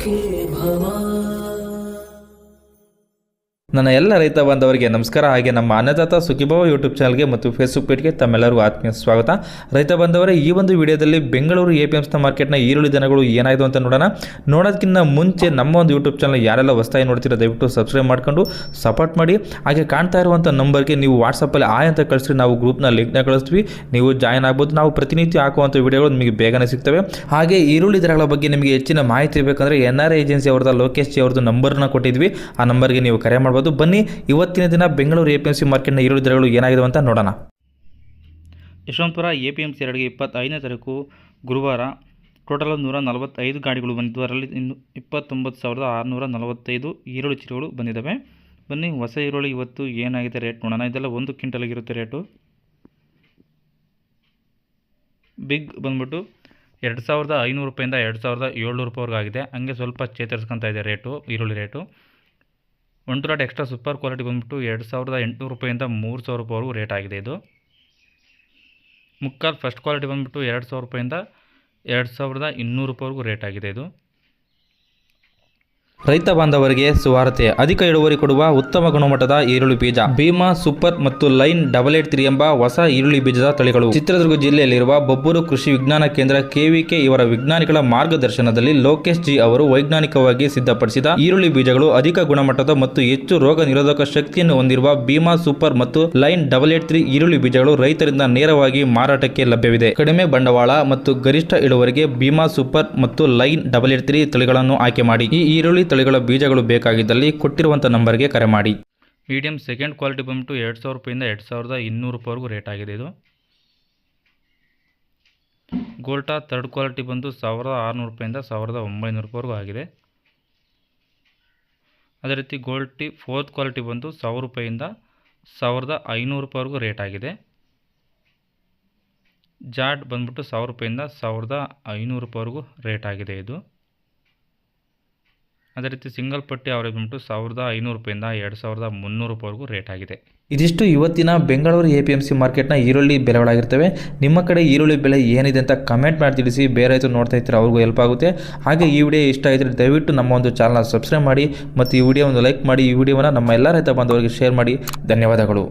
के भवा। ನನ್ನ ಎಲ್ಲ ರೈತ ಬಾಂಧವರಿಗೆ ನಮಸ್ಕಾರ. ಹಾಗೆ ನಮ್ಮ ಅನ್ನದಾತ ಸುಖಿಭವ ಯೂಟ್ಯೂಬ್ ಚಾನಲ್ಗೆ ಮತ್ತು ಫೇಸ್ಬುಕ್ ಪೇಜ್ಗೆ ತಮ್ಮೆಲ್ಲರಿಗೂ ಆತ್ಮೀಯ ಸ್ವಾಗತ. ರೈತ ಬಾಂಧವರೇ, ಈ ಒಂದು ವಿಡಿಯೋದಲ್ಲಿ ಬೆಂಗಳೂರು APMC ಮಾರ್ಕೆಟ್ನ ಈರುಳ್ಳಿ ದನಗಳು ಏನಾಯಿತು ಅಂತ ನೋಡೋದಕ್ಕಿಂತ ಮುಂಚೆ ನಮ್ಮ ಒಂದು ಯೂಟ್ಯೂಬ್ ಚಾನಲ್ ಯಾರೆಲ್ಲ ಹೊಸದಾಗಿ ನೋಡ್ತೀರೋ ದಯವಿಟ್ಟು ಸಬ್ಸ್ಕ್ರೈಬ್ ಮಾಡ್ಕೊಂಡು ಸಪೋರ್ಟ್ ಮಾಡಿ. ಹಾಗೆ ಕಾಣ್ತಾ ಇರುವಂಥ ನಂಬರ್ಗೆ ನೀವು ವಾಟ್ಸಪ್ಪಲ್ಲಿ ಆಯ್ ಅಂತ ಕಳಿಸ್ರಿ, ನಾವು ಗ್ರೂಪ್ನ ಲಿಂಕ್ನ ಕಳಿಸ್ತೀವಿ, ನೀವು ಜಾಯ್ನ್ ಆಗ್ಬೋದು. ನಾವು ಪ್ರತಿನಿತ್ಯ ಹಾಕುವಂಥ ವಿಡಿಯೋಗಳು ನಿಮಗೆ ಬೇಗನೆ ಸಿಗ್ತವೆ. ಹಾಗೆ ಈರುಳ್ಳಿ ದರಗಳ ಬಗ್ಗೆ ನಿಮಗೆ ಹೆಚ್ಚಿನ ಮಾಹಿತಿ ಬೇಕಂದರೆ NRI ಏಜೆನ್ಸಿ ಅವ್ರದ್ದು ಲೋಕೇಶ್ ಜಿ ಅವ್ರದ್ದು ನಂಬರ್ನ ಕೊಟ್ಟಿದ್ವಿ, ಆ ನಂಬರ್ಗೆ ನೀವು ಕರೆ ಮಾಡ್ಬೋದು. ಬನ್ನಿ ಇವತ್ತಿನ ದಿನ ಬೆಂಗಳೂರು APMC ಮಾರ್ಕೆಟ್ನ ಈರುಳ್ಳಿ ದರಗಳು ಏನಾಗಿದೆ ಅಂತ ನೋಡೋಣ. ಯಶವಂತಪುರ APMC 25ನೇ ತಾರೀಕು ಗುರುವಾರ ಟೋಟಲ್ 145 ಗಾಡಿಗಳು ಬಂದಿದ್ದು, ಅದರಲ್ಲಿ 29,645 ಈರುಳ್ಳಿ ಚೀಲಗಳು ಬಂದಿದ್ದಾವೆ. ಬನ್ನಿ ಹೊಸ ಈರುಳ್ಳಿ ಇವತ್ತು ಏನಾಗಿದೆ ರೇಟ್ ನೋಡೋಣ. ಇದೆಲ್ಲ 1 ಕ್ವಿಂಟಲ್ಗಿರುತ್ತೆ ರೇಟು. ಬಿಗ್ ಬಂದ್ಬಿಟ್ಟು 2,500 ರೂಪಾಯಿಂದ 2,700 ರೂಪಾಯಿವರೆಗೂ ಆಗಿದೆ. ಹಂಗೆ ಸ್ವಲ್ಪ ಚೇತರಿಸ್ಕೊತಾ ಇದೆ ರೇಟು, ಈರುಳ್ಳಿ rate. 1 lot extra super quality ಬಂದುಬಿಟ್ಟು 2,800 ರೂಪಾಯಿಂದ 3,000 ರೂಪಾಯಿವರೆಗೂ ರೇಟ್ ಆಗಿದೆ. ಇದು ಮುಕ್ಕಾಲು ಫಸ್ಟ್ ಕ್ವಾಲಿಟಿ ಬಂದುಬಿಟ್ಟು 2,000 ರೂಪಾಯಿಂದ 2,200 ರೂಪಾಯಿವರೆಗೂ ರೇಟ್ ಆಗಿದೆ. ಇದು ರೈತ ಬಾಂಧವರಿಗೆ ಸುವಾರ್ತೆ. ಅಧಿಕ ಇಳುವರಿ ಕೊಡುವ ಉತ್ತಮ ಗುಣಮಟ್ಟದ ಈರುಳ್ಳಿ ಬೀಜ ಭೀಮಾ ಸೂಪರ್ ಮತ್ತು ಲೈನ್ 883 ಎಂಬ ಹೊಸ ಈರುಳ್ಳಿ ಬೀಜದ ತಳಿಗಳು ಚಿತ್ರದುರ್ಗ ಜಿಲ್ಲೆಯಲ್ಲಿರುವ ಬೊಬ್ಬೂರು ಕೃಷಿ ವಿಜ್ಞಾನ ಕೇಂದ್ರ KVK ಇವರ ವಿಜ್ಞಾನಿಗಳ ಮಾರ್ಗದರ್ಶನದಲ್ಲಿ ಲೋಕೇಶ್ ಜಿ ಅವರು ವೈಜ್ಞಾನಿಕವಾಗಿ ಸಿದ್ಧಪಡಿಸಿದ ಈರುಳ್ಳಿ ಬೀಜಗಳು ಅಧಿಕ ಗುಣಮಟ್ಟದ ಮತ್ತು ಹೆಚ್ಚು ರೋಗ ನಿರೋಧಕ ಶಕ್ತಿಯನ್ನು ಹೊಂದಿರುವ ಭೀಮಾ ಸೂಪರ್ ಮತ್ತು ಲೈನ್ 883 ಈರುಳ್ಳಿ ಬೀಜಗಳು ರೈತರಿಂದ ನೇರವಾಗಿ ಮಾರಾಟಕ್ಕೆ ಲಭ್ಯವಿದೆ. ಕಡಿಮೆ ಬಂಡವಾಳ ಮತ್ತು ಗರಿಷ್ಠ ಇಳುವರಿಗೆ ಭೀಮಾ ಸೂಪರ್ ಮತ್ತು ಲೈನ್ 883 ತಳಿಗಳನ್ನು ಆಯ್ಕೆ ಮಾಡಿ. ಈ ಈರುಳ್ಳಿ ತಳಿಗಳ ಬೀಜಗಳು ಬೇಕಾಗಿದ್ದಲ್ಲಿ ಕೊಟ್ಟಿರುವಂಥ ನಂಬರ್ಗೆ ಕರೆ ಮಾಡಿ. ಮೀಡಿಯಂ ಸೆಕೆಂಡ್ ಕ್ವಾಲಿಟಿ ಬಂದ್ಬಿಟ್ಟು 2,000 ರೂಪಾಯಿಂದ 2,200 ರೂಪಾಯಿವರೆಗೂ ರೇಟ್ ಆಗಿದೆ. ಇದು ಗೋಲ್ಟಾ ಥರ್ಡ್ ಕ್ವಾಲಿಟಿ ಬಂದು 1,600 ರೂಪಾಯಿಂದ 1,900 ರೂಪಾಯಿವರೆಗೂ ಆಗಿದೆ. ಅದೇ ರೀತಿ ಗೋಲ್ಟಿ ಫೋರ್ತ್ ಕ್ವಾಲಿಟಿ ಬಂದು 1,000 ರೂಪಾಯಿಂದ 1,500 ರೂಪಾಯಿವರೆಗೂ ರೇಟ್ ಆಗಿದೆ. ಜಾಡ್ ಬಂದ್ಬಿಟ್ಟು 1,000 ರೂಪಾಯಿಂದ 1,500 ರೂಪಾಯಿವರೆಗೂ ರೇಟ್ ಆಗಿದೆ. ಇದು ಅದೇ ರೀತಿ ಸಿಂಗಲ್ ಪಟ್ಟಿ ಅವರೇಜ್ ಬಂದ್ಬಿಟ್ಟು 1,500 ರೂಪಾಯಿಂದ 2,300 ರೂಪಾಯಿವರೆಗೂ ರೇಟ್ ಆಗಿದೆ. ಇದಿಷ್ಟು ಇವತ್ತಿನ ಬೆಂಗಳೂರು APMC ಮಾರ್ಕೆಟ್ನ ಈರುಳ್ಳಿ ಬೆಲೆಗಳಾಗಿರ್ತವೆ. ನಿಮ್ಮ ಕಡೆ ಈರುಳ್ಳಿ ಬೆಲೆ ಏನಿದೆ ಅಂತ ಕಮೆಂಟ್ ಮಾಡಿ ತಿಳಿಸಿ. ಬೇರೆ ರೈತರು ನೋಡ್ತಾ ಇರ್ತಾರೆ, ಅವ್ರಿಗೂ ಹೆಲ್ಪ್ ಆಗುತ್ತೆ. ಹಾಗೆ ಈ ವಿಡಿಯೋ ಇಷ್ಟ ಆಗಿದ್ರೆ ದಯವಿಟ್ಟು ನಮ್ಮ ಒಂದು ಚಾನಲ್ನ ಸಬ್ಸ್ಕ್ರೈಬ್ ಮಾಡಿ ಮತ್ತು ಈ ವಿಡಿಯೋ ಒಂದು ಲೈಕ್ ಮಾಡಿ. ಈ ವಿಡಿಯೋವನ್ನು ನಮ್ಮ ಎಲ್ಲ ರೈತ ಬಾಂಧವರಿಗೆ ಶೇರ್ ಮಾಡಿ. ಧನ್ಯವಾದಗಳು.